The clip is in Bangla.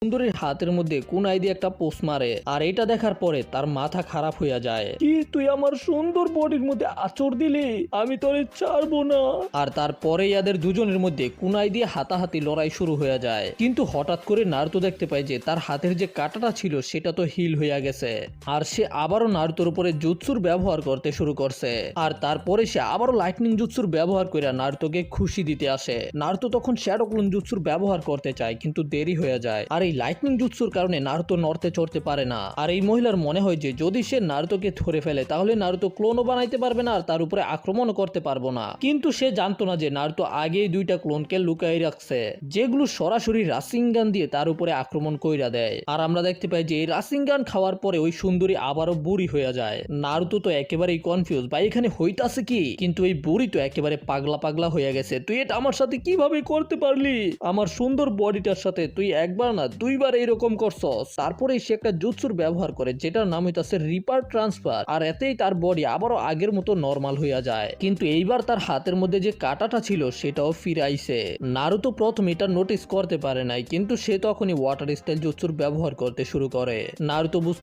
সুন্দরীর হাতের মধ্যে কুনাই দিয়ে একটা পোষ মারে, আর এটা দেখার পরে তার মাথা খারাপ হয়ে যায়। কি তুই আমার সুন্দর বডির মধ্যে আঁচড় দিলি, আমি তোরে ছাড়বো না। আর তারপরে এদের দুজনের মধ্যে কুনাই দিয়ে হাতাহাতি লড়াই শুরু হয়ে যায়। কিন্তু হঠাৎ করে নারুতো দেখতে পায় যে তার হাতের যে কাঁটাটা ছিল সেটা তো হিল হয়ে গেছে, আর সে আবারও নারুতোর উপরে জুৎসুর ব্যবহার করতে শুরু করছে। আর তারপরে সে আবারও লাইটনিং জুৎসুর ব্যবহার করে নারুতোকে খুশি দিতে আসে। নারুতো তখন শ্যাডো ক্লোন জুৎসুর ব্যবহার করতে চায়, কিন্তু দেরি হয়ে যায়। আর এই লাইটনিং জুৎসুর কারণে নারুতো নড়তে চড়তে পারে না। আর এই মহিলার মনে হয় যে যদি সে নারুতোকে ধরে ফেলে তাহলে নারুতো ক্লোনও বানাইতে পারবে না, আর তার উপরে আক্রমণও করতে পারবো না। কিন্তু সে জানতো না যে নারুতো আগেই দুইটা ক্লোনকে লুকাই রাখছে, যেগুলো সরাসরি রাসিংগান দিয়ে তার উপরে আক্রমণ কইরা দেয়। আর আমরা দেখতে পাই যে এই রাসিংগান খাওয়ার পরে ওই সুন্দরী আবারও বুড়ি হয়ে যায়। নারুতো তো একেবারেই কনফিউজ, ভাই এখানে হইতাছে কি। কিন্তু এই বুড়ি তো একেবারে পাগলা পাগলা হয়ে গেছে। তুই এটা আমার সাথে কিভাবে করতে পারলি? আমার সুন্দর বডিটার সাথে তুই একবার না দুইবার এরকম করছস। তারপরে সে একটা জুৎসুর ব্যবহার করে, যেটার নাম হইতাছে রিপার ট্রান্সফার। আর এতেই তার বডি আবারও আগের মতো নরমাল হইয়া যায়। কিন্তু এইবার তার হাতের মধ্যে যে কাঁটাটা ছিল সেটাও ফিরে আইছে। নারুতো প্রথম এটা নোটিস করতে পারে নাই, কিন্তু সে তখনই ওয়াটার স্টাইল জুৎসুর ব্যবহার করতে শুরু করে। নারুতো